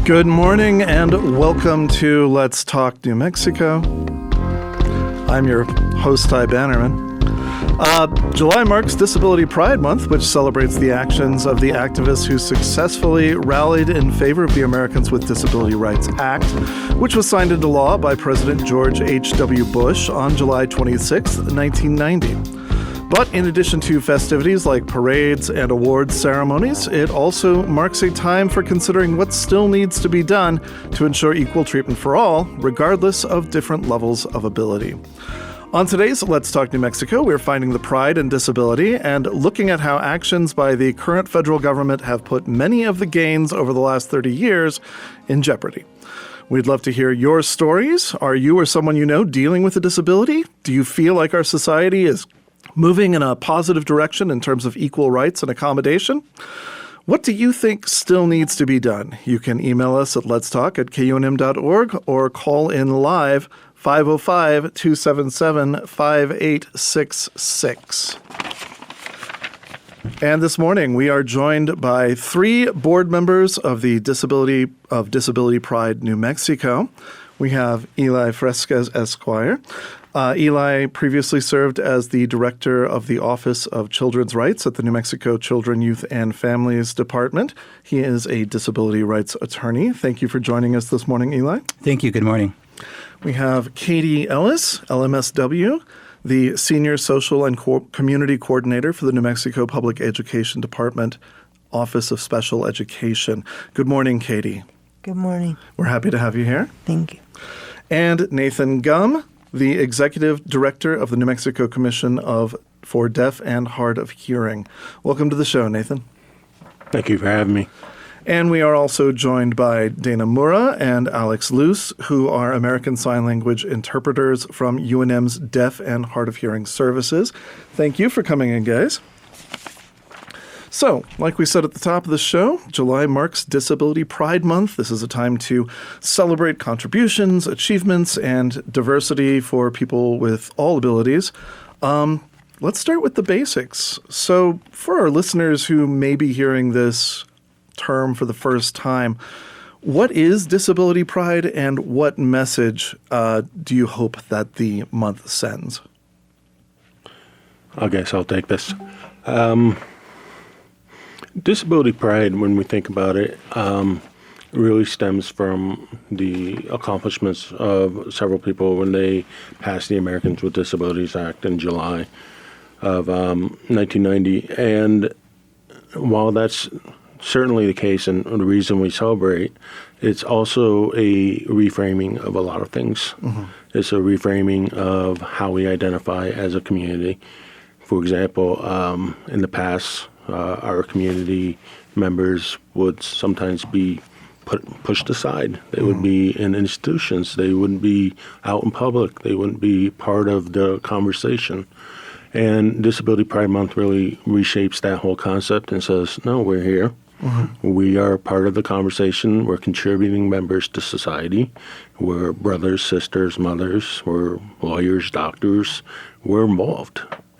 Good morning and welcome to Let's Talk New Mexico. I'm your host, Ty Bannerman. July marks Disability Pride Month, which celebrates the actions of the activists who successfully rallied in favor of the Americans with Disability Rights Act, which was signed into law by President George H.W. Bush on July 26, 1990. But in addition to festivities like parades and awards ceremonies, it also marks a time for considering what still needs to be done to ensure equal treatment for all, regardless of different levels of ability. On today's Let's Talk New Mexico, we're finding the pride in disability and looking at how actions by the current federal government have put many of the gains over the last 30 years in jeopardy. We'd love to hear your stories. Are you or someone you know dealing with a disability? Do you feel like our society is moving in a positive direction in terms of equal rights and accommodation? What do you think still needs to be done? You can email us at letstalk@kunm.org or call in live 505-277-5866. And this morning we are joined by three board members of the Disability Pride New Mexico. We have Eli Fresquez, Esquire. Eli previously served as the director of the Office of Children's Rights at the New Mexico Children, Youth, and Families Department. He is a disability rights attorney. Thank you for joining us this morning, Eli. Thank you. Good morning. We have Katie Ellis, LMSW, the Senior Social and Community Coordinator for the New Mexico Public Education Department, Office of Special Education. Good morning, Katie. Good morning. We're happy to have you here. Thank you. And Nathan Gum, the Executive Director of the New Mexico Commission for Deaf and Hard of Hearing. Welcome to the show, Nathan. Thank you for having me. And we are also joined by Dana Mura and Alex Luce, who are American Sign Language interpreters from UNM's Deaf and Hard of Hearing Services. Thank you for coming in, guys. So, like we said at the top of the show, July marks Disability Pride Month. This is a time to celebrate contributions, achievements, and diversity for people with all abilities. Let's start with the basics. So, for our listeners who may be hearing this term for the first time, what is Disability Pride and what message do you hope that the month sends? I guess I'll take this. Disability Pride, when we think about it, really stems from the accomplishments of several people when they passed the Americans with Disabilities Act in July of 1990. And while that's certainly the case and the reason we celebrate, it's also a reframing of a lot of things. Mm-hmm. It's a reframing of how we identify as a community. For example, in the past, our community members would sometimes be pushed aside. They would be in institutions. They wouldn't be out in public. They wouldn't be part of the conversation. And Disability Pride Month really reshapes that whole concept and says, no, we're here. Mm-hmm. We are part of the conversation. We're contributing members to society. We're brothers, sisters, mothers. We're lawyers, doctors. We're involved.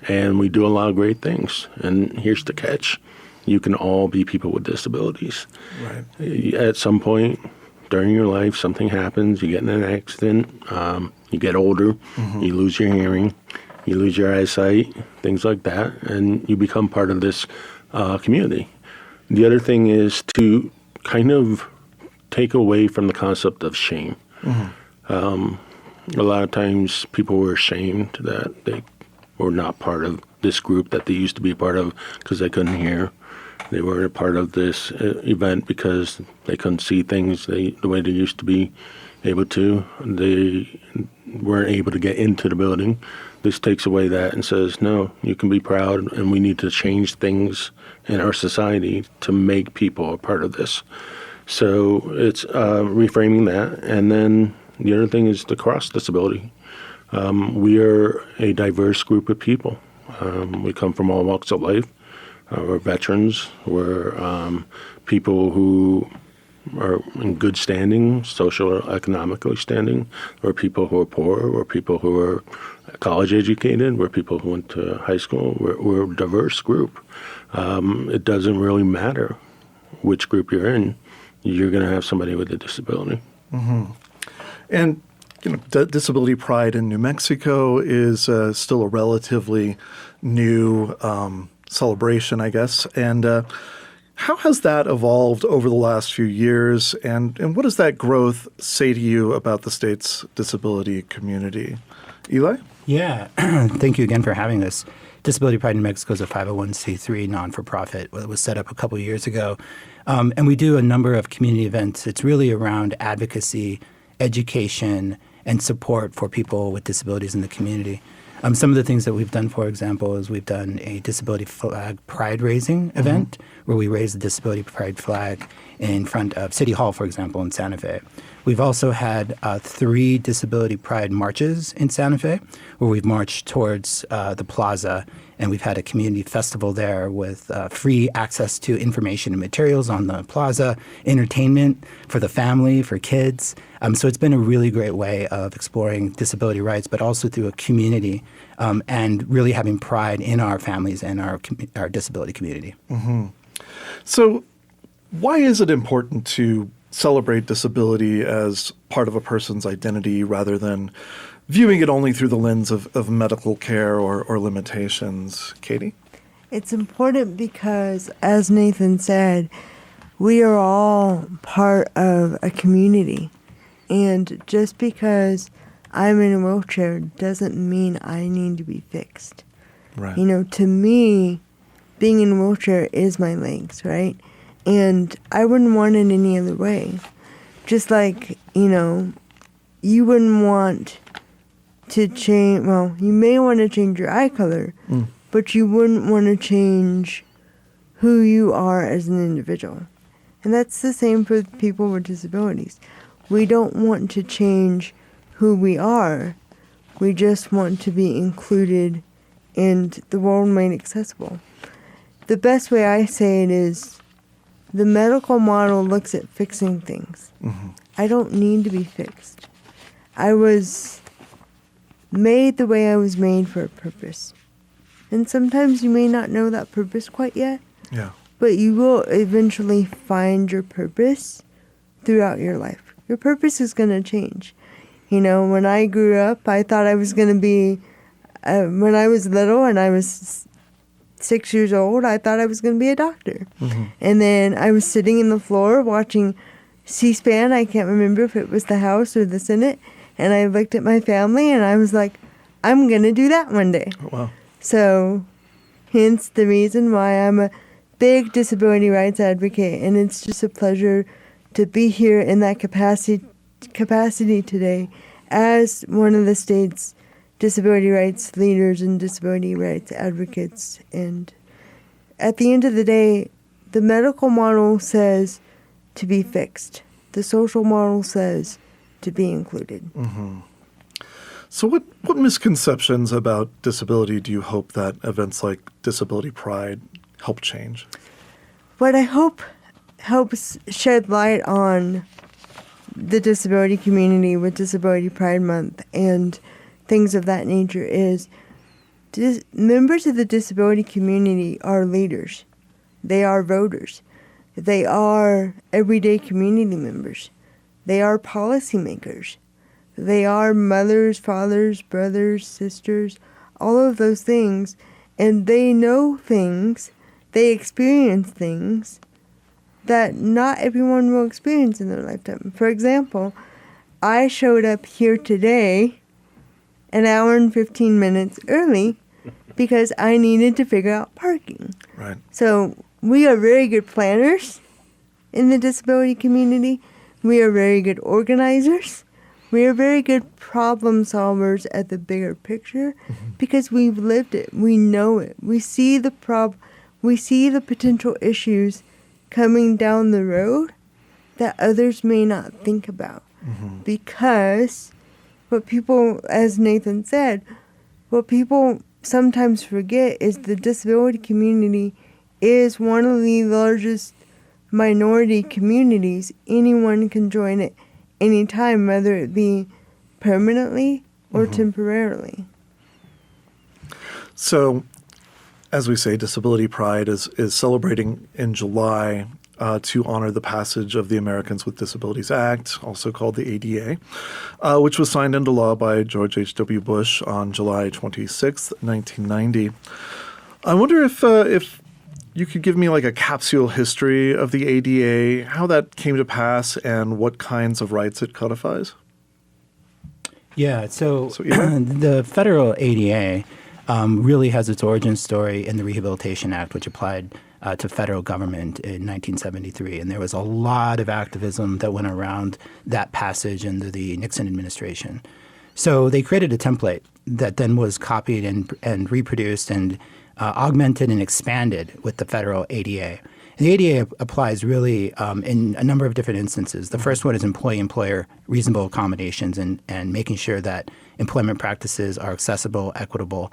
And we do a lot of great things. And here's the catch. You can all be people with disabilities. Right. At some point during your life, something happens. You get in an accident. You get older. Mm-hmm. You lose your hearing. You lose your eyesight, things like that. And you become part of this community. The other thing is to kind of take away from the concept of shame. Mm-hmm. A lot of times people were ashamed that they were not part of this group that they used to be a part of because they couldn't hear. They were a part of this event because they couldn't see things the way they used to be able to. They weren't able to get into the building. This takes away that and says, no, you can be proud, and we need to change things in our society to make people a part of this. So it's reframing that. And then the other thing is the cross disability. We are a diverse group of people. We come from all walks of life. We're veterans. We're people who are in good standing, social or economically standing. We're people who are poor. We're people who are college educated. We're people who went to high school. We're a diverse group. It doesn't really matter which group you're in. you're going to have somebody with a disability. And disability pride in New Mexico is still a relatively new celebration, I guess. And how has that evolved over the last few years? And what does that growth say to you about the state's disability community? Eli? Yeah, thank you again for having us. Disability Pride in Mexico is a 501c3 non-for-profit that was set up a couple of years ago. And we do a number of community events. It's really around advocacy, education, and support for people with disabilities in the community. Some of the things that we've done, for example, is we've done a disability flag pride raising event where we raise the disability pride flag in front of City Hall, for example, in Santa Fe. We've also had 3 disability pride marches in Santa Fe where we've marched towards the plaza, and we've had a community festival there with free access to information and materials on the plaza, entertainment for the family, for kids. So it's been a really great way of exploring disability rights, but also through a community and really having pride in our families and our disability community. So why is it important to celebrate disability as part of a person's identity rather than viewing it only through the lens of medical care or limitations? Katie? It's important because, as Nathan said, we are all part of a community. And just because I'm in a wheelchair doesn't mean I need to be fixed. Right. To me, being in a wheelchair is my legs, right? And I wouldn't want it any other way. Just like, you wouldn't want to change, you may want to change your eye color, but you wouldn't want to change who you are as an individual. And that's the same for people with disabilities. We don't want to change who we are. We just want to be included and the world made accessible. The best way I say it is the medical model looks at fixing things. I don't need to be fixed. I was made the way I was made for a purpose. And sometimes you may not know that purpose quite yet. Yeah. But you will eventually find your purpose throughout your life. Your purpose is going to change. When I grew up, I thought I was going to be, when I was little and I was 6 years old, I thought I was going to be a doctor. And then I was sitting in the floor watching C-SPAN. I can't remember if it was the House or the Senate. And I looked at my family and I was like, I'm going to do that one day. Oh, wow. So, hence the reason why I'm a big disability rights advocate. And it's just a pleasure to be here in that capacity today as one of the state's disability rights leaders and disability rights advocates. And at the end of the day, the medical model says to be fixed. The social model says to be included. So what misconceptions about disability do you hope that events like Disability Pride help change? What I hope helps shed light on the disability community with Disability Pride Month and things of that nature is members of the disability community are leaders. They are voters. They are everyday community members. They are policymakers. They are mothers, fathers, brothers, sisters, all of those things. And they know things, they experience things that not everyone will experience in their lifetime. For example, I showed up here today an hour and 15 minutes early because I needed to figure out parking. Right. So we are very good planners in the disability community. We are very good organizers. We are very good problem solvers at the bigger picture because we've lived it. We know it. We see the we see the potential issues coming down the road that others may not think about. Because what people, as Nathan said, what people sometimes forget is the disability community is one of the largest minority communities. Anyone can join it anytime, whether it be permanently or temporarily. So, as we say, Disability Pride is celebrating in July. to honor the passage of the Americans with Disabilities Act, also called the ADA, which was signed into law by George H.W. Bush on July 26, 1990. I wonder if you could give me like a capsule history of the ADA, how that came to pass, and what kinds of rights it codifies. Yeah, so yeah. The federal ADA really has its origin story in the Rehabilitation Act, which applied to federal government in 1973. And there was a lot of activism that went around that passage under the Nixon administration. So they created a template that then was copied and reproduced and augmented and expanded with the federal ADA. And the ADA applies really in a number of different instances. The first one is employee-employer reasonable accommodations and making sure that employment practices are accessible, equitable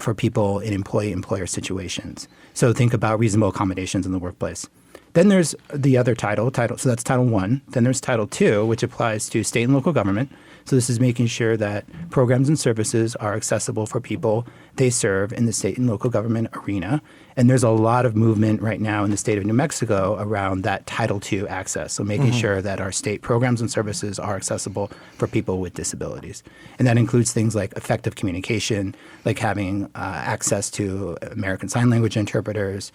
for people in employee-employer situations. So think about reasonable accommodations in the workplace. Then there's the other title, so that's Title I. Then there's Title II, which applies to state and local government. So this is making sure that programs and services are accessible for people they serve in the state and local government arena. And there's a lot of movement right now in the state of New Mexico around that Title II access. So making sure that our state programs and services are accessible for people with disabilities. And that includes things like effective communication, like having access to American Sign Language interpreters,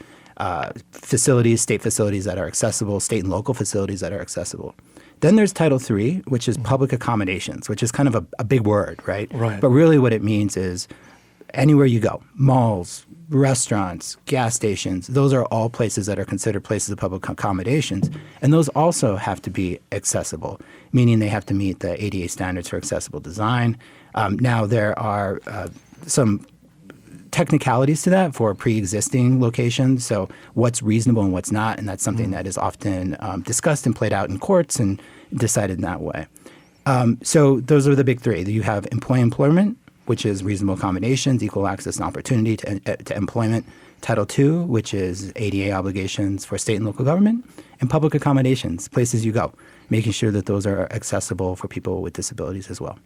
facilities, state facilities that are accessible, state and local facilities that are accessible. Then there's Title III, which is public accommodations, which is kind of a big word, right? Right. But really what it means is anywhere you go, malls, restaurants, gas stations, those are all places that are considered places of public accommodations. And those also have to be accessible, meaning they have to meet the ADA standards for accessible design. Now there are some technicalities to that for pre-existing locations. So what's reasonable and what's not, and that's something that is often discussed and played out in courts and decided in that way. So those are the big three. You have employment, which is reasonable accommodations, equal access and opportunity to employment. Title II, which is ADA obligations for state and local government, and public accommodations, places you go, making sure that those are accessible for people with disabilities as well.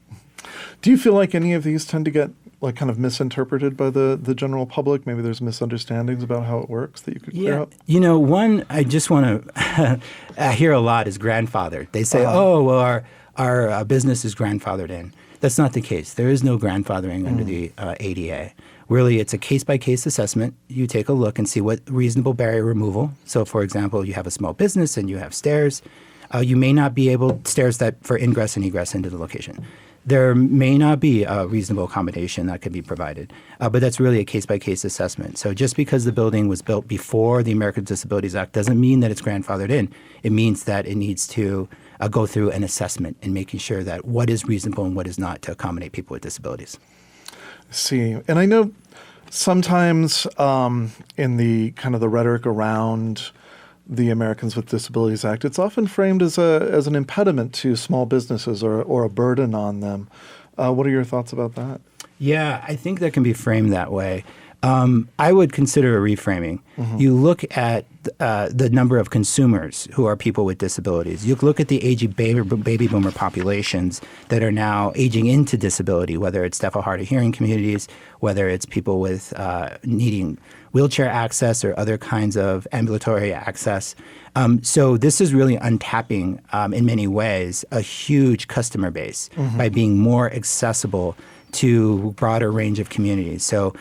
Do you feel like any of these tend to get like kind of misinterpreted by the general public? Maybe there's misunderstandings about how it works that you could clear up? You know, one I just want to I hear a lot is grandfathered. They say, oh, well, our business is grandfathered in. That's not the case. There is no grandfathering under the ADA. Really, it's a case-by-case assessment. You take a look and see what reasonable barrier removal. So, for example, you have a small business and you have stairs. You may not be able stairs that for ingress and egress into the location. There may not be a reasonable accommodation that can be provided, but that's really a case-by-case assessment. So just because the building was built before the Americans with Disabilities Act doesn't mean that it's grandfathered in. It means that it needs to go through an assessment and making sure that what is reasonable and what is not to accommodate people with disabilities. See, and I know sometimes in the kind of the rhetoric around the Americans with Disabilities Act, it's often framed as an impediment to small businesses or a burden on them. What are your thoughts about that? Yeah, I think that can be framed that way. I would consider a reframing. You look at the number of consumers who are people with disabilities. You look at the aging baby boomer populations that are now aging into disability, whether it's deaf or hard of hearing communities, whether it's people with needing wheelchair access or other kinds of ambulatory access. So this is really untapping, in many ways, a huge customer base by being more accessible to a broader range of communities. So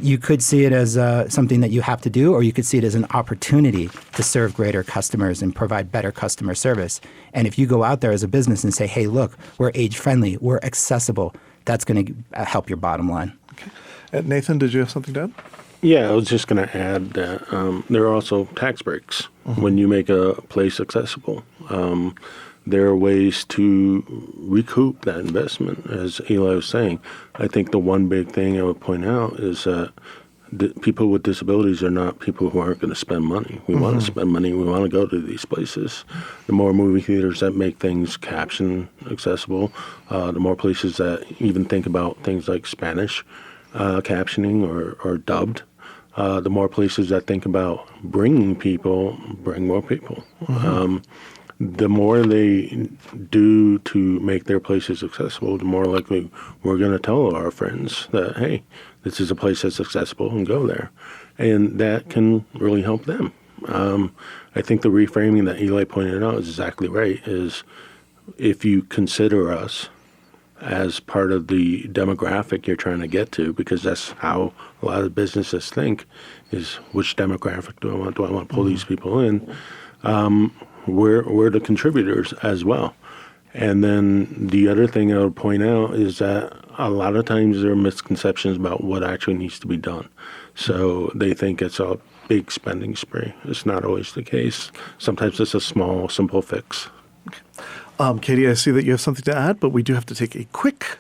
you could see it as something that you have to do, or you could see it as an opportunity to serve greater customers and provide better customer service. And if you go out there as a business and say, hey, look, we're age-friendly, we're accessible, that's going to help your bottom line. Okay. Nathan, did you have something to add? Yeah, I was just going to add that there are also tax breaks when you make a place accessible. There are ways to recoup that investment, as Eli was saying. I think the one big thing I would point out is that people with disabilities are not people who aren't going to spend money. We want to spend money. We want to go to these places. The more movie theaters that make things caption accessible, the more places that even think about things like Spanish captioning or dubbed, the more places that think about bringing people, bring more people. The more they do to make their places accessible, the more likely we're going to tell our friends that, hey, this is a place that's accessible and go there. And that can really help them. I think the reframing that Eli pointed out is exactly right, is if you consider us as part of the demographic you're trying to get to, because that's how a lot of businesses think, is which demographic do I want? Do I want to pull these people in? We're the contributors as well. And then the other thing I would point out is that a lot of times there are misconceptions about what actually needs to be done. So they think it's a big spending spree. It's not always the case. Sometimes it's a small, simple fix. Katie, I see that you have something to add, but we do have to take a quick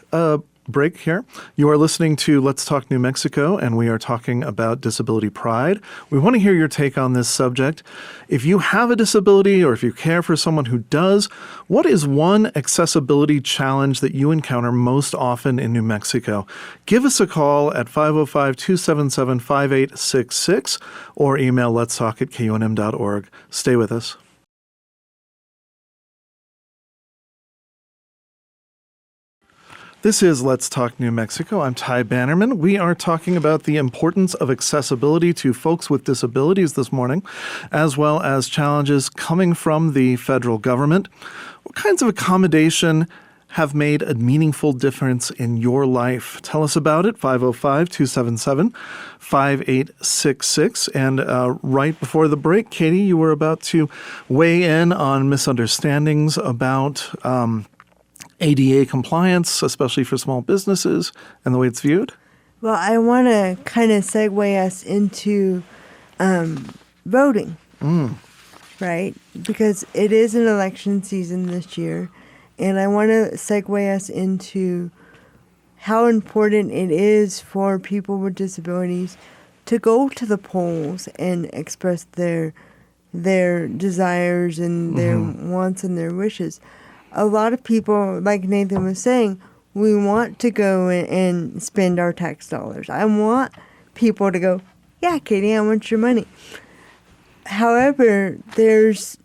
break here. You are listening to Let's Talk New Mexico, and we are talking about disability pride. We want to hear your take on this subject. If you have a disability or if you care for someone who does, what is one accessibility challenge that you encounter most often in New Mexico? Give us a call at 505-277-5866 or email letstalk@kunm.org. Stay with us. This is Let's Talk New Mexico. I'm Ty Bannerman. We are talking about the importance of accessibility to folks with disabilities this morning, as well as challenges coming from the federal government. What kinds of accommodation have made a meaningful difference in your life? Tell us about it, 505-277-5866. And right before the break, Katie, you were about to weigh in on misunderstandings about ADA compliance, especially for small businesses, and the way it's viewed? Well, I want to kind of segue us into voting, right? Because it is an election season this year, and I want to segue us into how important it is for people with disabilities to go to the polls and express their desires and their wants and their wishes. A lot of people, like Nathan was saying, we want to go and spend our tax dollars. I want people to go, yeah, Katie, I want your money. However, there's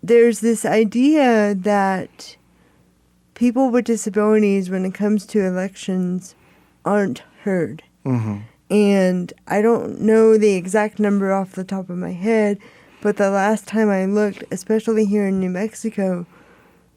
this idea that people with disabilities, when it comes to elections, aren't heard. And I don't know the exact number off the top of my head, but the last time I looked, especially here in New Mexico,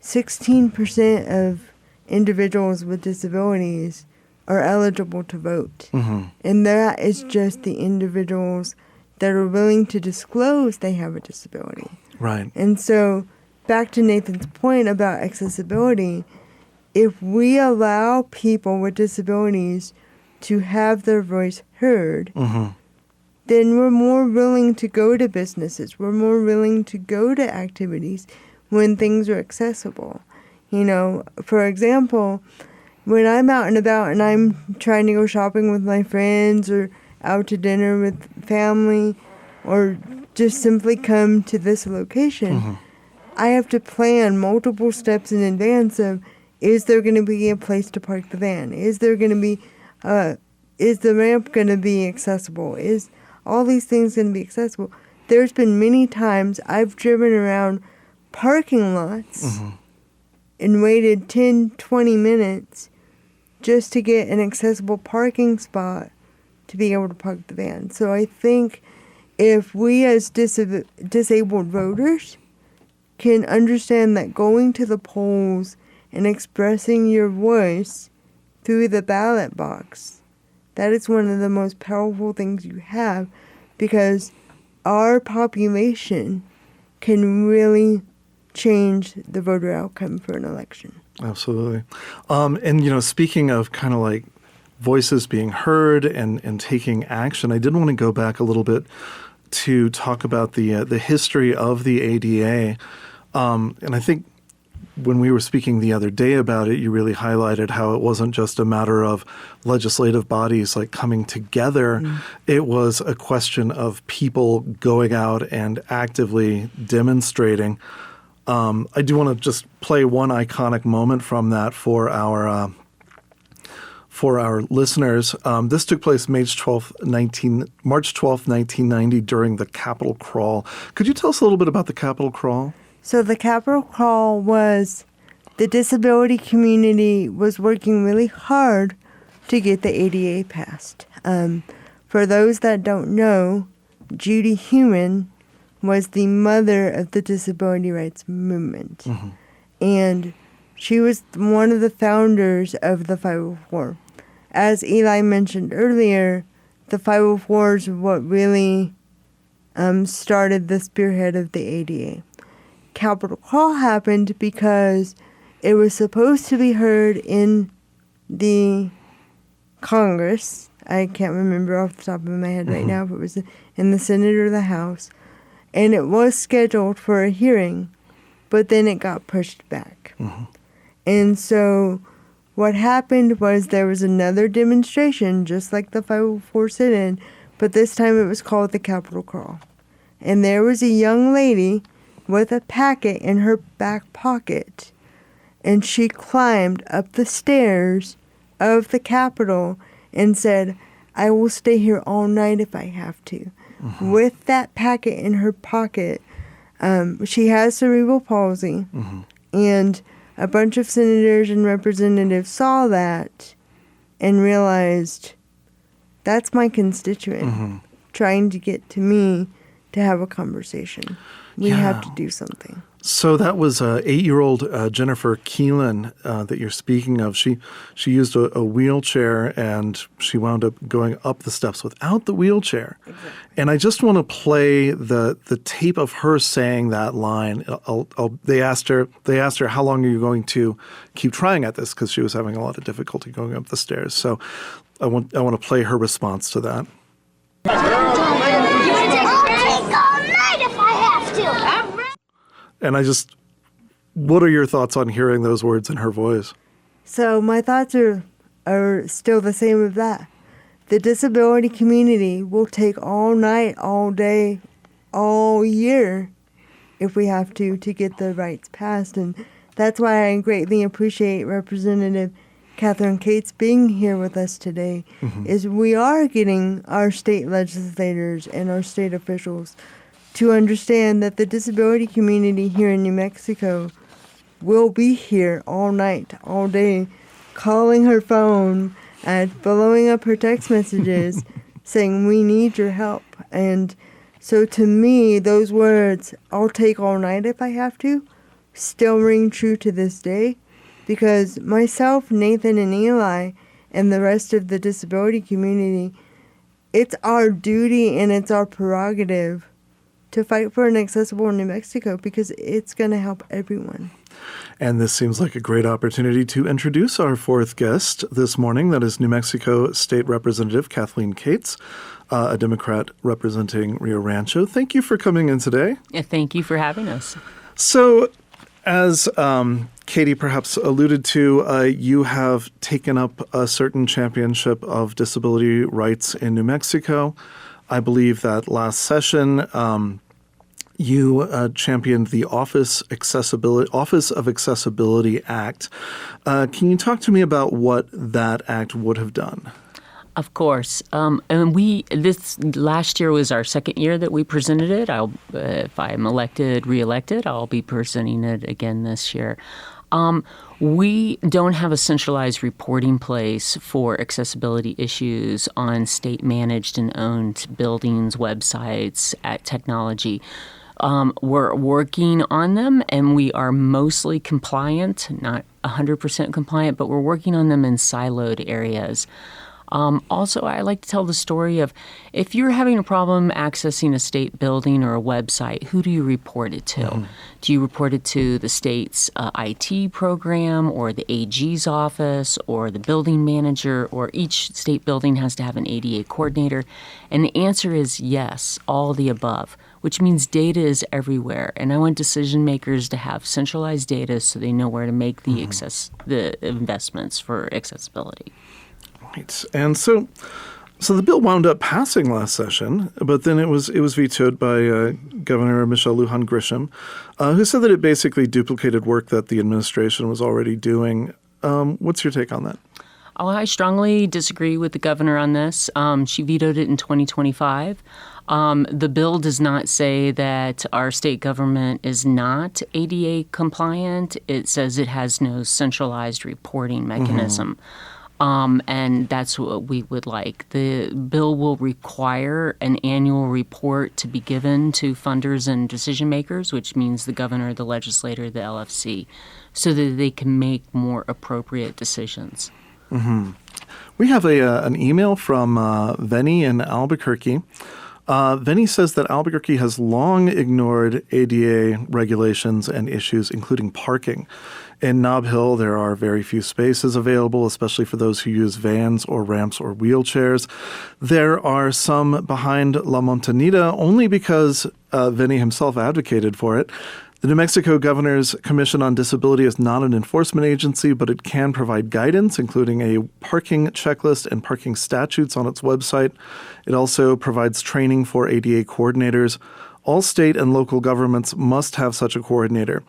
16% of individuals with disabilities are eligible to vote. And that is just the individuals that are willing to disclose they have a disability. Right. And so, back to Nathan's point about accessibility, if we allow people with disabilities to have their voice heard, then we're more willing to go to businesses. We're more willing to go to activities when things are accessible. You know, for example, when I'm out and about and I'm trying to go shopping with my friends or out to dinner with family or just simply come to this location, I have to plan multiple steps in advance of, is there going to be a place to park the van? Is there going to be, is the ramp going to be accessible? Is all these things going to be accessible? There's been many times I've driven around parking lots and waited 10, 20 minutes just to get an accessible parking spot to be able to park the van. So I think if we as disabled voters can understand that going to the polls and expressing your voice through the ballot box, that is one of the most powerful things you have, because our population can really change the voter outcome for an election. Absolutely. And, you know, speaking of kind of like voices being heard and taking action, I did want to go back a little bit to talk about the history of the ADA. And I think when we were speaking the other day about it, you really highlighted how it wasn't just a matter of legislative bodies like coming together. It was a question of people going out and actively demonstrating. I do want to just play one iconic moment from that for our listeners. This took place March 12th, 1990 during the Capitol Crawl. Could you tell us a little bit about the Capitol Crawl? So the Capitol Crawl was, the disability community was working really hard to get the ADA passed. For those that don't know, Judy Heumann was the mother of the disability rights movement. And she was one of the founders of the 504. As Eli mentioned earlier, the 504 is what really started the spearhead of the ADA. Capitol Call happened because it was supposed to be heard in the Congress. I can't remember off the top of my head right now if it was in the Senate or the House. And it was scheduled for a hearing, but then it got pushed back. And so what happened was there was another demonstration, just like the 504 sit-in, but this time it was called the Capitol Crawl. And there was a young lady with a packet in her back pocket, and she climbed up the stairs of the Capitol and said, "I will stay here all night if I have to." With that packet in her pocket, she has cerebral palsy, and a bunch of senators and representatives saw that and realized, that's my constituent trying to get to me to have a conversation. We have to do something. So that was 8-year-old Jennifer Keelan that you're speaking of. She used a wheelchair, and she wound up going up the steps without the wheelchair. Exactly. And I just want to play the tape of her saying that line. They asked her how long are you going to keep trying at this, because she was having a lot of difficulty going up the stairs. So I want to play her response to that. I'll take all night if I have to. And what are your thoughts on hearing those words in her voice? So my thoughts are still the same with that. The disability community will take all night, all day, all year, if we have to get the rights passed. And that's why I greatly appreciate Representative Catherine Cates being here with us today, is we are getting our state legislators and our state officials to understand that the disability community here in New Mexico will be here all night, all day, calling her phone and blowing up her text messages saying, we need your help. And so to me, those words, I'll take all night if I have to, still ring true to this day, because myself, Nathan, and Eli, and the rest of the disability community, it's our duty and it's our prerogative to fight for an accessible New Mexico, because it's going to help everyone. And this seems like a great opportunity to introduce our fourth guest this morning. That is New Mexico State Representative Kathleen Cates, a Democrat representing Rio Rancho. Thank you for coming in today. Yeah, thank you for having us. So, as Katie perhaps alluded to, you have taken up a certain championship of disability rights in New Mexico. I believe that last session you championed the Office of Accessibility Act. Can you talk to me about what that act would have done? Of course. And this last year was our second year that we presented it. If I'm reelected, I'll be presenting it again this year. We don't have a centralized reporting place for accessibility issues on state-managed and owned buildings, websites, technology. We're working on them, and we are mostly compliant, not 100% compliant, but we're working on them in siloed areas. Also, I like to tell the story of if you're having a problem accessing a state building or a website, who do you report it to? Do you report it to the state's IT program or the AG's office or the building manager, or each state building has to have an ADA coordinator? And the answer is yes, all the above, which means data is everywhere. And I want decision makers to have centralized data so they know where to make the investments for accessibility. Right. And so the bill wound up passing last session, but then it was vetoed by Governor Michelle Lujan Grisham, who said that it basically duplicated work that the administration was already doing. What's your take on that? Oh, I strongly disagree with the governor on this. She vetoed it in 2025. The bill does not say that our state government is not ADA compliant. It says it has no centralized reporting mechanism. And that's what we would like. The bill will require an annual report to be given to funders and decision makers, which means the governor, the legislator, the LFC, so that they can make more appropriate decisions. We have an email from Venny in Albuquerque. Venny says that Albuquerque has long ignored ADA regulations and issues, including parking. In Nob Hill, there are very few spaces available, especially for those who use vans or ramps or wheelchairs. There are some behind La Montanita only because Venny himself advocated for it. The New Mexico Governor's Commission on Disability is not an enforcement agency, but it can provide guidance, including a parking checklist and parking statutes on its website. It also provides training for ADA coordinators. All state and local governments must have such a coordinator.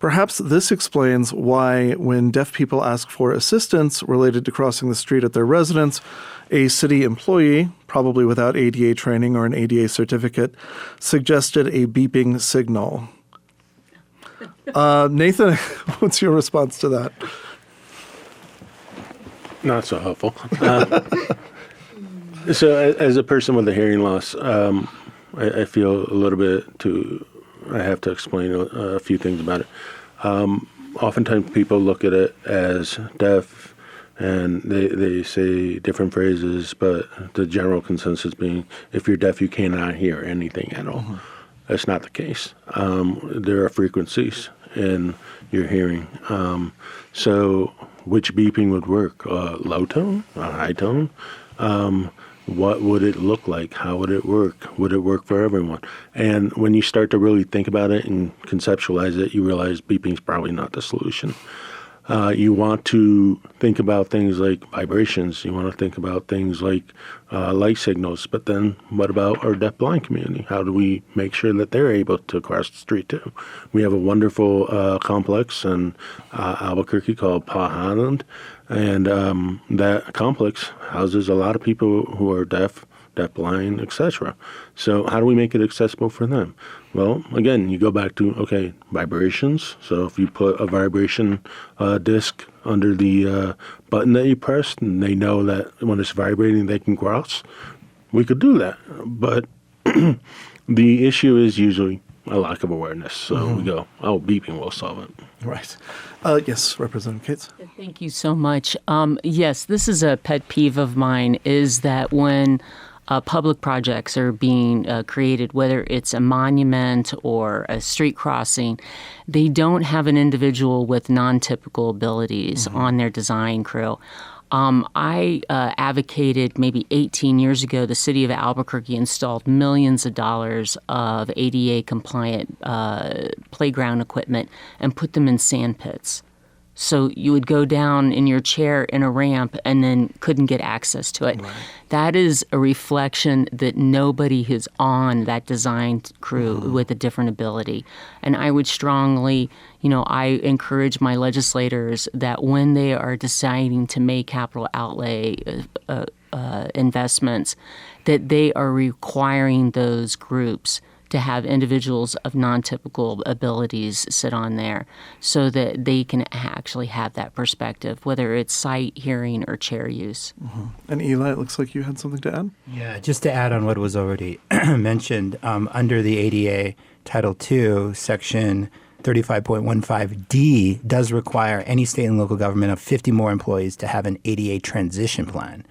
Perhaps this explains why, when deaf people ask for assistance related to crossing the street at their residence, a city employee, probably without ADA training or an ADA certificate, suggested a beeping signal. Nathan, what's your response to that? Not so helpful. So as a person with a hearing loss, I feel a little bit I have to explain a few things about it. Oftentimes people look at it as deaf and they say different phrases, but the general consensus being, if you're deaf, you cannot hear anything at all. That's not the case. There are frequencies in your hearing. So which beeping would work? Low tone? A high tone? What would it look like? How would it work? Would it work for everyone? And when you start to really think about it and conceptualize it, you realize beeping is probably not the solution. You want to think about things like vibrations. You want to think about things like light signals. But then what about our deafblind community? How do we make sure that they're able to cross the street too? We have a wonderful complex in Albuquerque called Pa Highland. And that complex houses a lot of people who are deafblind, etc. So how do we make it accessible for them? Well, again, you go back to, vibrations. So if you put a vibration disc under the button that you pressed, and they know that when it's vibrating, they can cross, we could do that. But the issue is usually a lack of awareness. So we go, beeping will solve it. Right. Yes, Representative Cates. Thank you so much. Yes, this is a pet peeve of mine, is that when public projects are being created, whether it's a monument or a street crossing, they don't have an individual with non-typical abilities on their design crew. I advocated maybe 18 years ago, the city of Albuquerque installed millions of dollars of ADA compliant playground equipment and put them in sand pits. So you would go down in your chair in a ramp and then couldn't get access to it. Right. That is a reflection that nobody is on that design crew with a different ability. And I would strongly, I encourage my legislators that when they are deciding to make capital outlay investments, that they are requiring those groups to have individuals of non-typical abilities sit on there so that they can actually have that perspective, whether it's sight, hearing, or chair use. And Eli, it looks like you had something to add? Yeah, just to add on what was already mentioned, under the ADA Title II, Section 35.15D does require any state and local government of 50 more employees to have an ADA transition plan.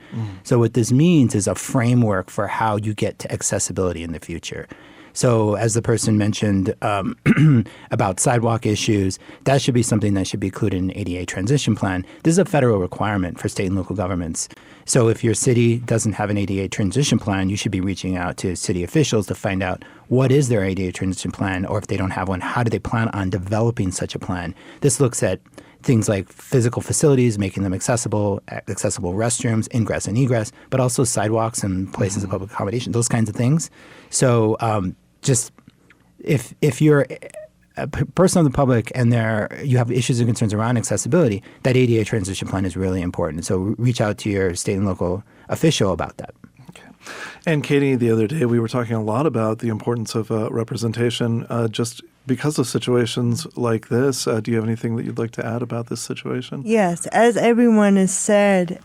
So what this means is a framework for how you get to accessibility in the future. So as the person mentioned about sidewalk issues, that should be something that should be included in an ADA transition plan. This is a federal requirement for state and local governments. So if your city doesn't have an ADA transition plan, you should be reaching out to city officials to find out what is their ADA transition plan, or if they don't have one, how do they plan on developing such a plan? This looks at things like physical facilities, making them accessible restrooms, ingress and egress, but also sidewalks and places of public accommodation, those kinds of things. So just if you're a person of the public and you have issues and concerns around accessibility, that ADA transition plan is really important. So reach out to your state and local official about that. Okay. And Katie, the other day we were talking a lot about the importance of representation just because of situations like this. Do you have anything that you'd like to add about this situation? Yes, as everyone has said,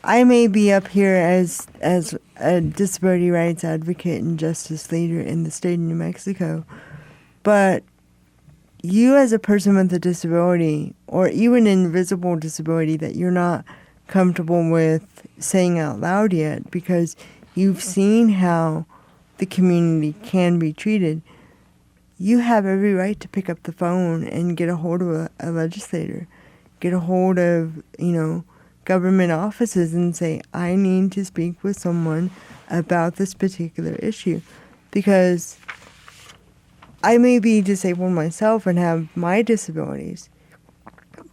I may be up here as a disability rights advocate and justice leader in the state of New Mexico, but you as a person with a disability or even invisible disability that you're not comfortable with saying out loud yet because you've seen how the community can be treated, you have every right to pick up the phone and get a hold of a legislator, get a hold of, government offices and say, I need to speak with someone about this particular issue because I may be disabled myself and have my disabilities,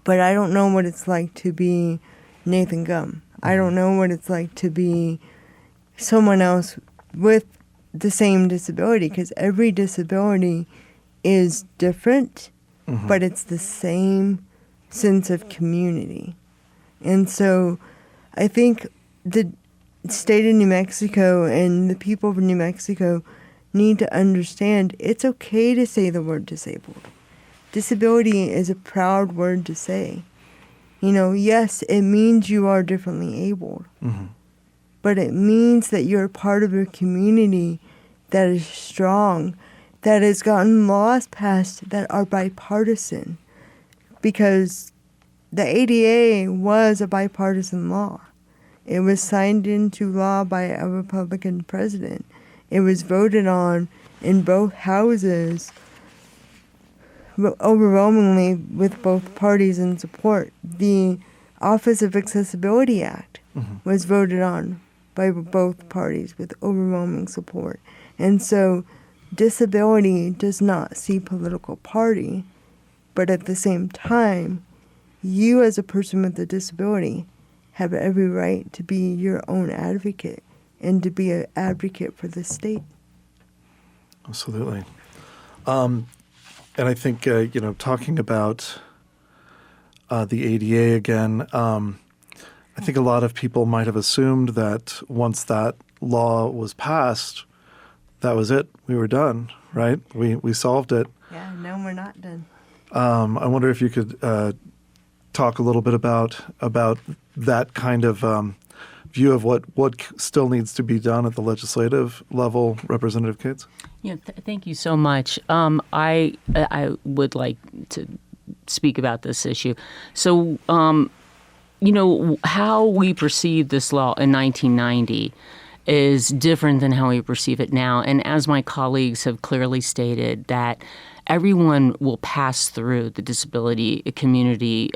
but I don't know what it's like to be Nathan Gum. I don't know what it's like to be someone else with the same disability because every disability is different, but it's the same sense of community. And so I think the state of New Mexico and the people of New Mexico need to understand it's okay to say the word disabled. Disability is a proud word to say. Yes, it means you are differently abled, but it means that you're part of a community that is strong, that has gotten laws passed that are bipartisan, because the ADA was a bipartisan law. It was signed into law by a Republican president. It was voted on in both houses overwhelmingly with both parties in support. The Office of Accessibility Act was voted on by both parties with overwhelming support. And so disability does not see political party, but at the same time, you as a person with a disability have every right to be your own advocate and to be an advocate for the state. Absolutely. And I think, talking about the ADA again, I think a lot of people might have assumed that once that law was passed, that was it. We were done, right? We solved it. Yeah, no, we're not done. I wonder if you could talk a little bit about that kind of view of what still needs to be done at the legislative level, Representative Cates? Yeah, thank you so much. I would like to speak about this issue. So, how we perceived this law in 1990 is different than how we perceive it now. And as my colleagues have clearly stated, that everyone will pass through the disability community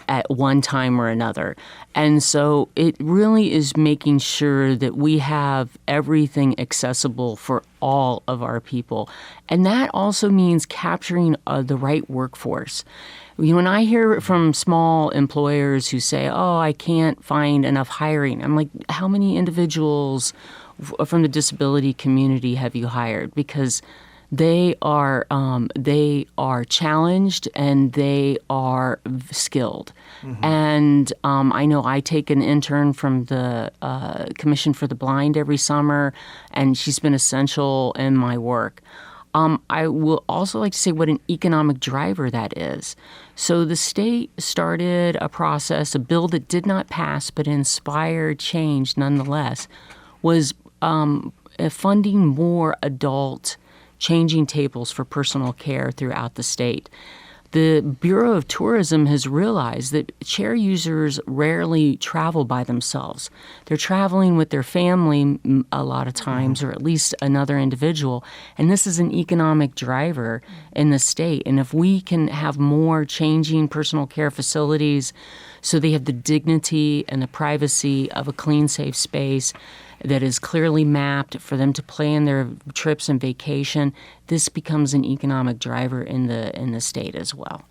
at one time or another. And so it really is making sure that we have everything accessible for all of our people. And that also means capturing the right workforce. When I hear from small employers who say, oh, I can't find enough hiring, I'm like, how many individuals from the disability community have you hired? Because they are challenged and they are skilled. And I know I take an intern from the Commission for the Blind every summer, and she's been essential in my work. I will also like to say what an economic driver that is. So the state started a process, a bill that did not pass but inspired change nonetheless, was funding more adult changing tables for personal care throughout the state. The Bureau of Tourism has realized that chair users rarely travel by themselves. They're traveling with their family a lot of times, or at least another individual. And this is an economic driver in the state. And if we can have more changing personal care facilities so they have the dignity and the privacy of a clean, safe space that is clearly mapped for them to plan their trips and vacation, this becomes an economic driver in the state as well.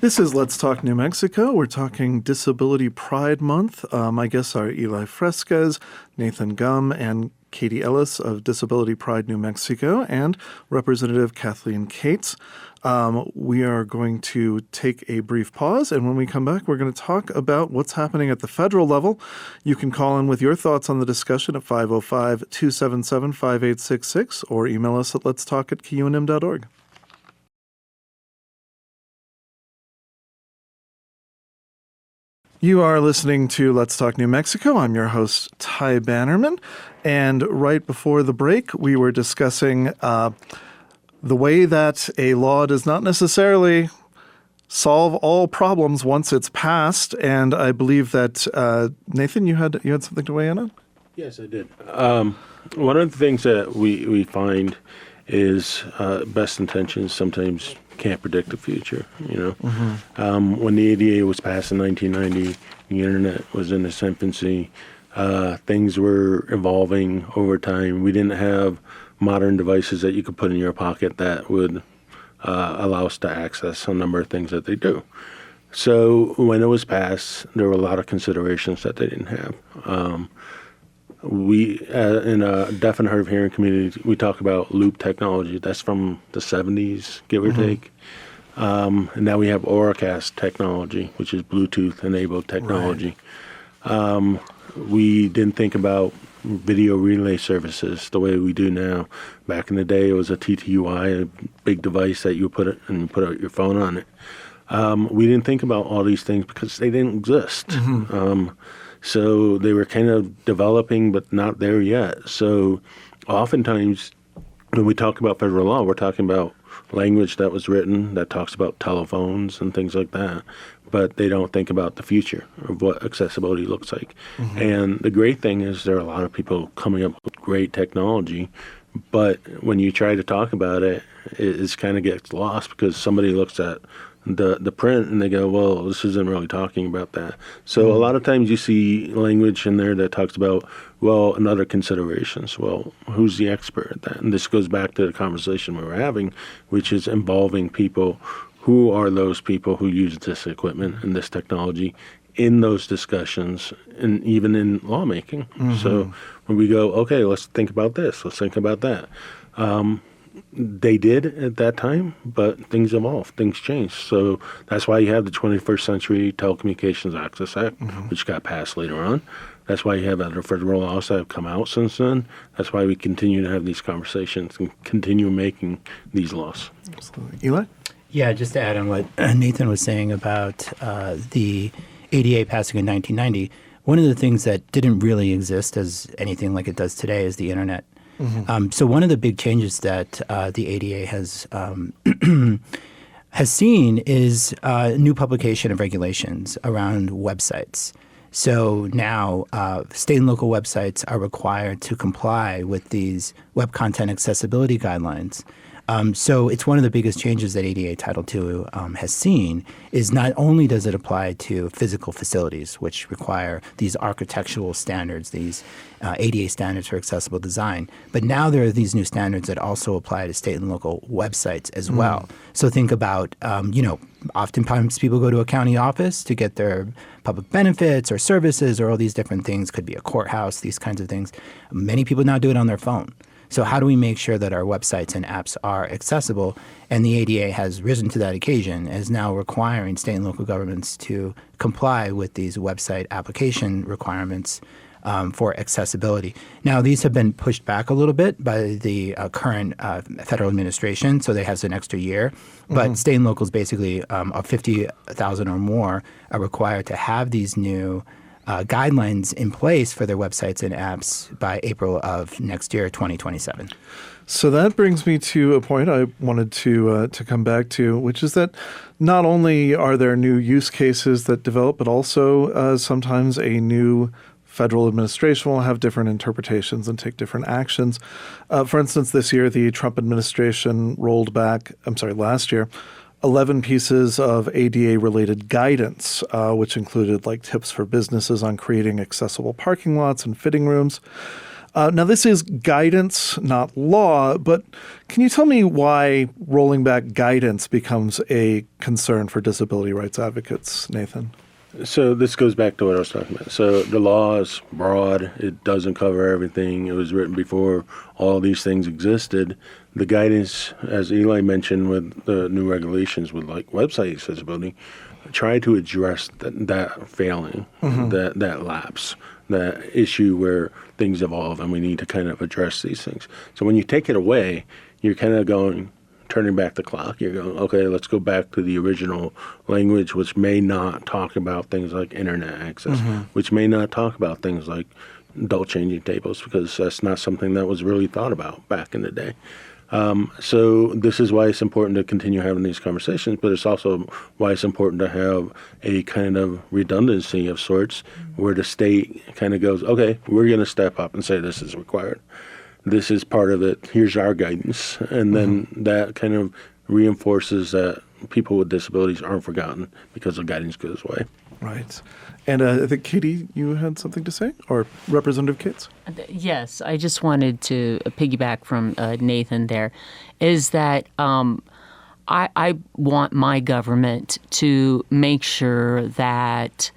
This is Let's Talk New Mexico. We're talking Disability Pride Month. My guests are Eli Fresquez, Nathan Gum, and Katie Ellis of Disability Pride New Mexico, and Representative Kathleen Cates. We are going to take a brief pause, and when we come back, we're going to talk about what's happening at the federal level. You can call in with your thoughts on the discussion at 505-277-5866 or email us at letstalk@kunm.org. You are listening to Let's Talk New Mexico. I'm your host, Ty Bannerman. And right before the break, we were discussing the way that a law does not necessarily solve all problems once it's passed. And I believe that, Nathan, you had something to weigh in on? Yes, I did. One of the things that we find is best intentions sometimes can't predict the future. When the ADA was passed in 1990, the internet was in its infancy. Things were evolving over time. We didn't have modern devices that you could put in your pocket that would allow us to access a number of things that they do. So when it was passed, there were a lot of considerations that they didn't have. We, in a deaf and hard of hearing community, we talk about loop technology. That's from the 70s, give or take. And now we have Auracast technology, which is Bluetooth-enabled technology. Right. We didn't think about video relay services the way we do now. Back in the day, it was a TTUI, a big device that you put out your phone on it. We didn't think about all these things because they didn't exist. So they were kind of developing, but not there yet. So oftentimes when we talk about federal law, we're talking about language that was written that talks about telephones and things like that. But they don't think about the future of what accessibility looks like. And the great thing is there are a lot of people coming up with great technology. But when you try to talk about it, it kind of gets lost because somebody looks at the print and they go, well, this isn't really talking about that. So a lot of times you see language in there that talks about, well, and other considerations. Well, who's the expert at that? And this goes back to the conversation we were having, which is involving people. Who are those people who use this equipment and this technology in those discussions and even in lawmaking? So when we go, okay, let's think about this, let's think about that. They did at that time, but things evolved, things changed. So that's why you have the 21st Century Telecommunications Access Act, which got passed later on. That's why you have other federal laws that have come out since then. That's why we continue to have these conversations and continue making these laws. Absolutely. Eli? Yeah, just to add on what Nathan was saying about the ADA passing in 1990, one of the things that didn't really exist as anything like it does today is the internet. So one of the big changes that the ADA has seen is new publication of regulations around websites. So now state and local websites are required to comply with these web content accessibility guidelines. So it's one of the biggest changes that ADA Title II has seen is not only does it apply to physical facilities, which require these architectural standards, these ADA standards for accessible design, but now there are these new standards that also apply to state and local websites as well. So think about, oftentimes people go to a county office to get their public benefits or services or all these different things, could be a courthouse, these kinds of things. Many people now do it on their phone. So how do we make sure that our websites and apps are accessible? And the ADA has risen to that occasion, is now requiring state and local governments to comply with these website application requirements for accessibility. Now, these have been pushed back a little bit by the current federal administration, so they have an extra year. But state and locals basically of 50,000 or more are required to have these new guidelines in place for their websites and apps by April of next year, 2027. So that brings me to a point I wanted to come back to, which is that not only are there new use cases that develop, but also sometimes a new federal administration will have different interpretations and take different actions. For instance, this year, the Trump administration last year, 11 pieces of ADA-related guidance, which included like tips for businesses on creating accessible parking lots and fitting rooms. Now, this is guidance, not law, but can you tell me why rolling back guidance becomes a concern for disability rights advocates, Nathan? So this goes back to what I was talking about. So the law is broad. It doesn't cover everything. It was written before all these things existed. The guidance, as Eli mentioned with the new regulations with like website accessibility, try to address that failing, that lapse, that issue where things evolve and we need to kind of address these things. So when you take it away, you're kind of going turning back the clock. You're going, okay, let's go back to the original language, which may not talk about things like internet access, which may not talk about things like adult changing tables, because that's not something that was really thought about back in the day. So this is why it's important to continue having these conversations, but it's also why it's important to have a kind of redundancy of sorts where the state kind of goes, okay, we're going to step up and say this is required. This is part of it. Here's our guidance. And then that kind of reinforces that people with disabilities aren't forgotten because the guidance goes away. Right. And I think, Katie, you had something to say? Or Representative Cates? Yes, I just wanted to piggyback from Nathan there, is that I want my government to make sure that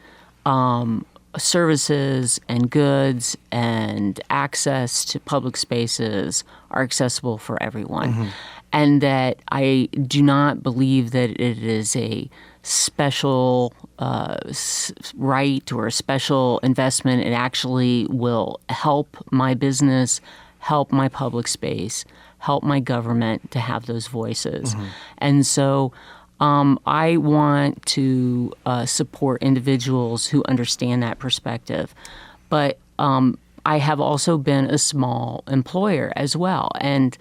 services and goods and access to public spaces are accessible for everyone. And that I do not believe that it is a special right or a special investment. It actually will help my business, help my public space, help my government to have those voices. And so I want to support individuals who understand that perspective. But I have also been a small employer as well. And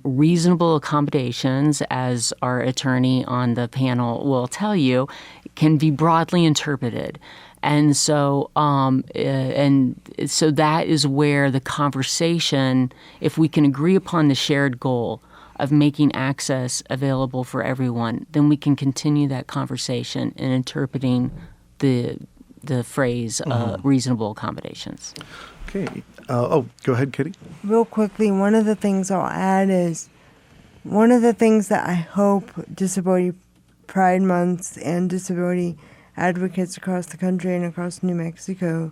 reasonable accommodations, as our attorney on the panel will tell you, can be broadly interpreted. And so that is where the conversation, if we can agree upon the shared goal of making access available for everyone, then we can continue that conversation in interpreting the phrase reasonable accommodations. Okay. Go ahead, Katie. Real quickly, one of the things I'll add is one of the things that I hope Disability Pride Month and disability advocates across the country and across New Mexico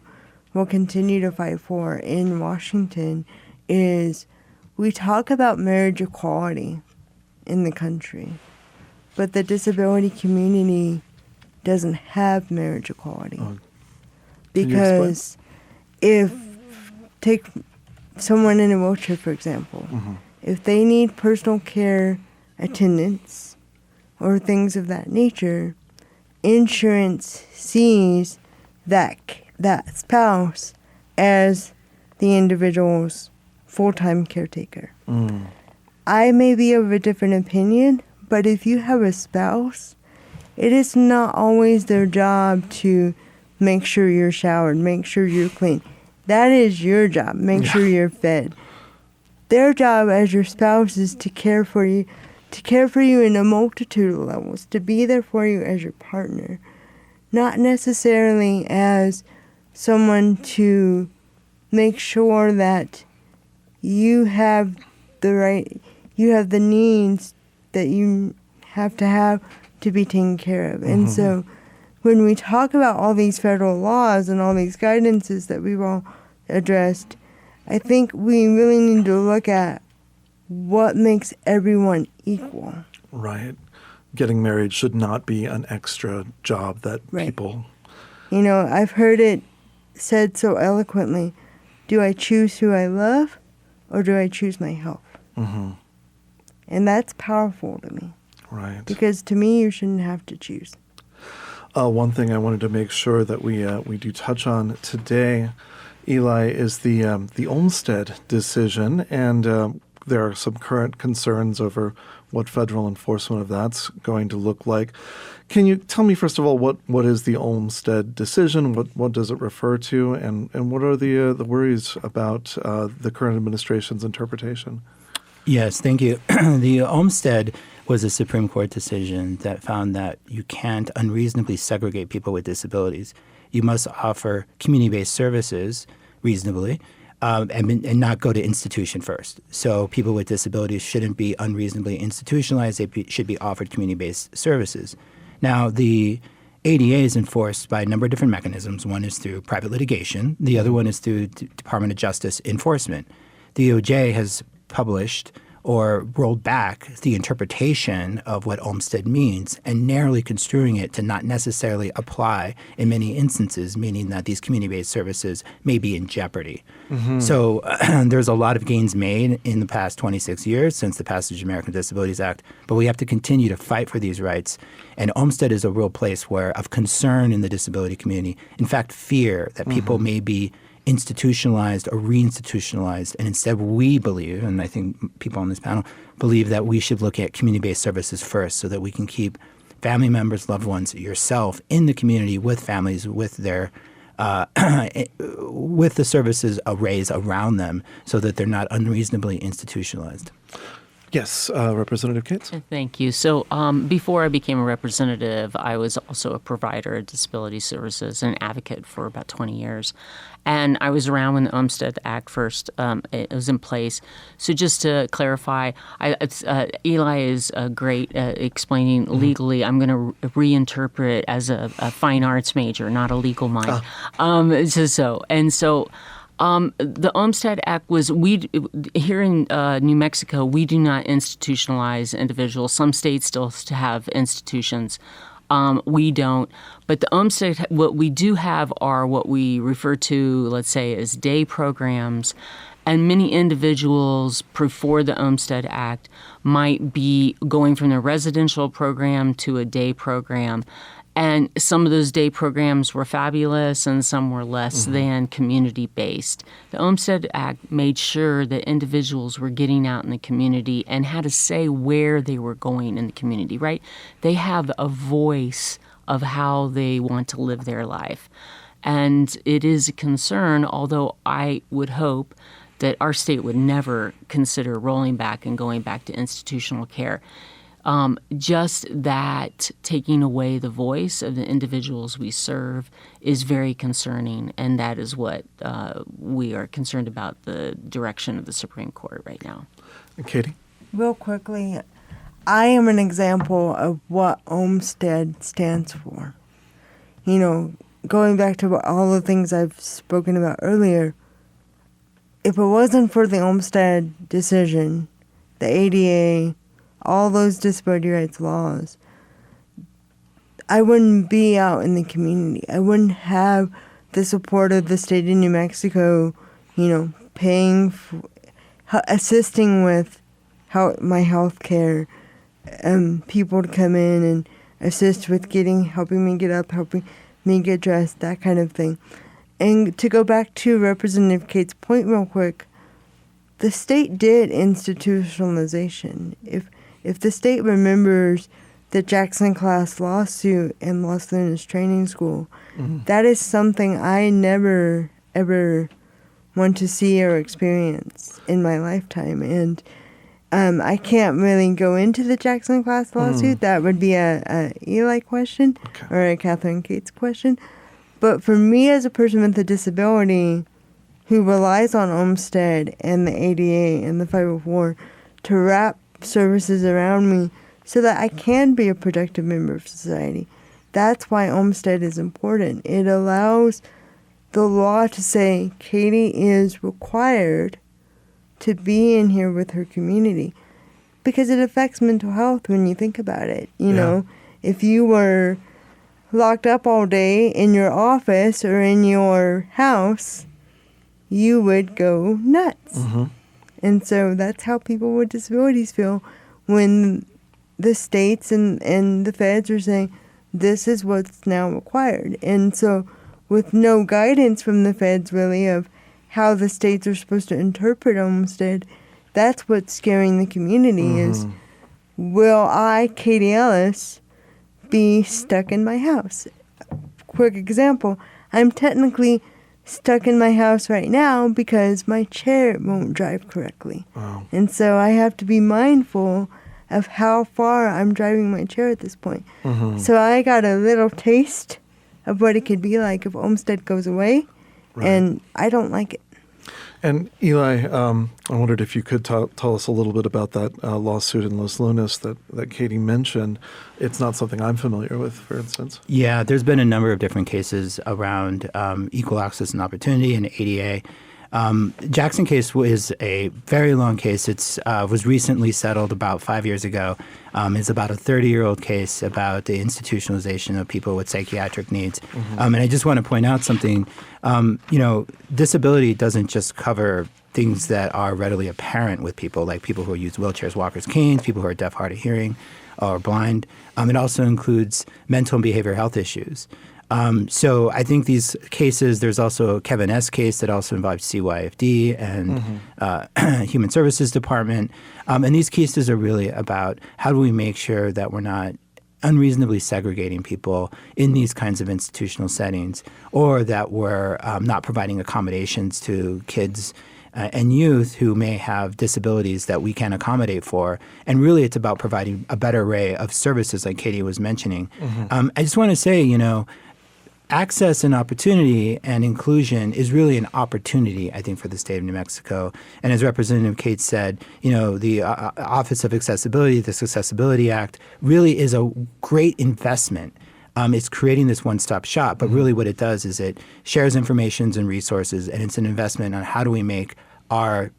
will continue to fight for in Washington is we talk about marriage equality in the country, but the disability community doesn't have marriage equality. Because take someone in a wheelchair, for example. If they need personal care attendance or things of that nature, insurance sees that spouse as the individual's full-time caretaker. I may be of a different opinion, but if you have a spouse, it is not always their job to make sure you're showered, make sure you're clean. That is your job. Make sure you're fed. Their job as your spouse is to care for you in a multitude of levels, to be there for you as your partner, not necessarily as someone to make sure that you have the needs that you have to be taken care of. And so when we talk about all these federal laws and all these guidances that we've all addressed, I think we really need to look at what makes everyone equal. Right. Getting married should not be an extra job that people... You know, I've heard it said so eloquently, do I choose who I love or do I choose my health? And that's powerful to me. Right. Because to me, you shouldn't have to choose. One thing I wanted to make sure that we do touch on today, Eli, is the Olmstead decision, and there are some current concerns over what federal enforcement of that's going to look like. Can you tell me, first of all, what is the Olmstead decision? What does it refer to, and what are the worries about the current administration's interpretation? Yes, thank you. The Olmstead was a Supreme Court decision that found that you can't unreasonably segregate people with disabilities. You must offer community-based services reasonably and not go to institution first. So people with disabilities shouldn't be unreasonably institutionalized. They should be offered community-based services. Now, the ADA is enforced by a number of different mechanisms. One is through private litigation. The other one is through Department of Justice enforcement. The DOJ has published or rolled back the interpretation of what Olmsted means and narrowly construing it to not necessarily apply in many instances, meaning that these community-based services may be in jeopardy. So there's a lot of gains made in the past 26 years since the passage of the American Disabilities Act, but we have to continue to fight for these rights. And Olmsted is a real place of concern in the disability community. In fact, fear that people may be institutionalized or reinstitutionalized. And instead we believe, and I think people on this panel believe, that we should look at community-based services first so that we can keep family members, loved ones, yourself in the community with families, with their with the services arrays around them so that they're not unreasonably institutionalized. Yes, Representative Cates. Thank you. So before I became a representative, I was also a provider of disability services and advocate for about 20 years. And I was around when the Olmsted Act first it was in place. So just to clarify, Eli is great at explaining legally. I'm going to reinterpret as a fine arts major, not a legal mind. The Olmsted Act was, here in New Mexico, we do not institutionalize individuals. Some states still have institutions. We don't. But the Olmsted, what we do have are what we refer to, let's say, as day programs. And many individuals before the Olmsted Act might be going from a residential program to a day program. And some of those day programs were fabulous and some were less than community-based. The Olmsted Act made sure that individuals were getting out in the community and had to say where they were going in the community, right? They have a voice of how they want to live their life. And it is a concern, although I would hope that our state would never consider rolling back and going back to institutional care. Just that taking away the voice of the individuals we serve is very concerning, and that is what we are concerned about, the direction of the Supreme Court right now. Katie? Real quickly, I am an example of what Olmsted stands for. You know, going back to all the things I've spoken about earlier, if it wasn't for the Olmsted decision, the ADA, all those disability rights laws, I wouldn't be out in the community. I wouldn't have the support of the state of New Mexico, paying, assisting with my health care, people to come in and assist with helping me get up, helping me get dressed, that kind of thing. And to go back to Representative Cates' point real quick, the state did institutionalization. If the state remembers the Jackson class lawsuit in Los Lunas Training School, that is something I never, ever want to see or experience in my lifetime. And I can't really go into the Jackson class lawsuit. That would be a Eli question or a Catherine Cates question. But for me as a person with a disability who relies on Olmsted and the ADA and the 504 to wrap services around me so that I can be a productive member of society, that's why Olmsted is important. It allows the law to say Katie is required to be in here with her community, because it affects mental health when you think about it. You know, if you were locked up all day in your office or in your house, you would go nuts. And so that's how people with disabilities feel when the states and the feds are saying, this is what's now required. And so with no guidance from the feds really of how the states are supposed to interpret Olmsted, that's what's scaring the community is, will I, Katie Ellis, be stuck in my house? Quick example, I'm technically stuck in my house right now because my chair won't drive correctly. And so I have to be mindful of how far I'm driving my chair at this point. So I got a little taste of what it could be like if Olmsted goes away, and I don't like it. And Eli, I wondered if you could tell us a little bit about that lawsuit in Los Lunas that Katie mentioned. It's not something I'm familiar with, for instance. Yeah, there's been a number of different cases around equal access and opportunity and ADA. Jackson case was a very long case. It was recently settled about 5 years ago. It's about a 30-year-old case about the institutionalization of people with psychiatric needs. And I just want to point out something. Disability doesn't just cover things that are readily apparent with people, like people who use wheelchairs, walkers, canes, people who are deaf, hard of hearing, or blind. It also includes mental and behavioral health issues. So I think these cases, there's also a Kevin S. case that also involves CYFD and Human Services Department. And these cases are really about how do we make sure that we're not unreasonably segregating people in these kinds of institutional settings, or that we're not providing accommodations to kids and youth who may have disabilities that we can accommodate for. And really it's about providing a better array of services like Katie was mentioning. I just want to say, access and opportunity and inclusion is really an opportunity, I think, for the state of New Mexico. And as Representative Cates said, the Office of Accessibility, this Accessibility Act, really is a great investment. It's creating this one-stop shop, but really what it does is it shares information and resources, and it's an investment on how do we make our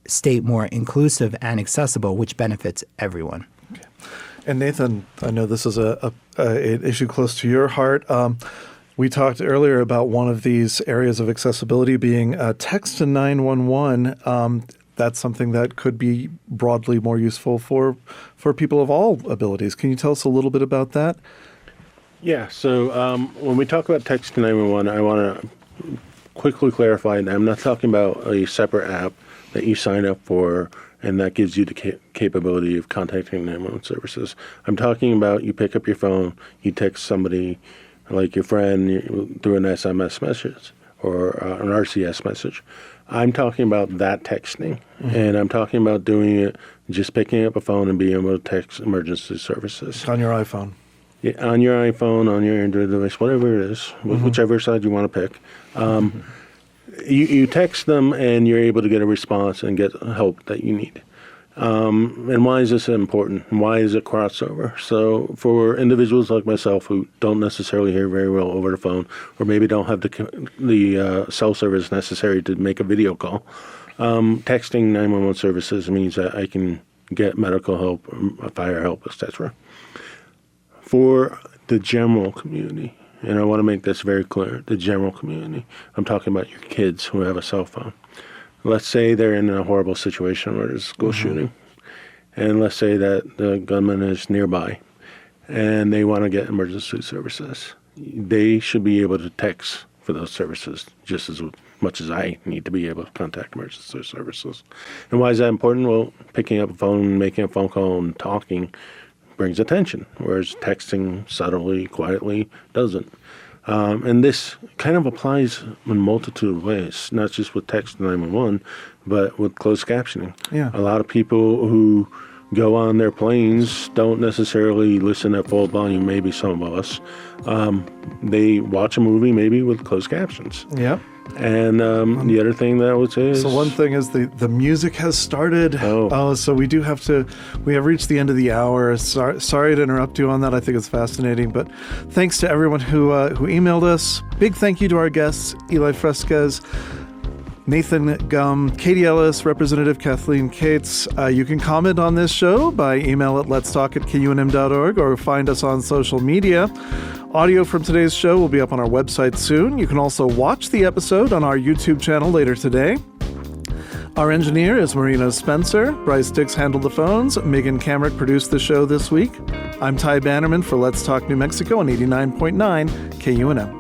state more inclusive and accessible, which benefits everyone. Okay. And Nathan, I know this is an issue close to your heart. We talked earlier about one of these areas of accessibility being text to 911. That's something that could be broadly more useful for people of all abilities. Can you tell us a little bit about that? Yeah, so when we talk about text to 911, I want to quickly clarify that I'm not talking about a separate app that you sign up for and that gives you the capability of contacting 911 services. I'm talking about you pick up your phone, you text somebody, like your friend, through an SMS message or an RCS message. I'm talking about that texting, and I'm talking about doing it, just picking up a phone and being able to text emergency services. On your iPhone. Yeah, on your iPhone, on your Android device, whatever it is, whichever side you want to pick. You text them, and you're able to get a response and get help that you need. And why is this important? Why is it crossover? So for individuals like myself who don't necessarily hear very well over the phone, or maybe don't have the cell service necessary to make a video call, texting 911 services means that I can get medical help, fire help, etc. For the general community, and I want to make this very clear, the general community, I'm talking about your kids who have a cell phone. Let's say they're in a horrible situation where there's a school shooting, and let's say that the gunman is nearby, and they want to get emergency services. They should be able to text for those services just as much as I need to be able to contact emergency services. And why is that important? Well, picking up a phone, making a phone call, and talking brings attention, whereas texting subtly, quietly doesn't. And this kind of applies in a multitude of ways, not just with text 911, but with closed captioning. Yeah. A lot of people who go on their planes don't necessarily listen at full volume, maybe some of us. They watch a movie maybe with closed captions. Yep. And the other thing that I would say is... So one thing is the music has started. So we have reached the end of the hour. Sorry to interrupt you on that. I think it's fascinating. But thanks to everyone who emailed us. Big thank you to our guests, Eli Fresquez, Nathan Gum, Katie Ellis, Representative Kathleen Cates. You can comment on this show by email at letstalk@kunm.org or find us on social media. Audio from today's show will be up on our website soon. You can also watch the episode on our YouTube channel later today. Our engineer is Marina Spencer. Bryce Dix handled the phones. Megan Kamrick produced the show this week. I'm Ty Bannerman for Let's Talk New Mexico on 89.9 KUNM.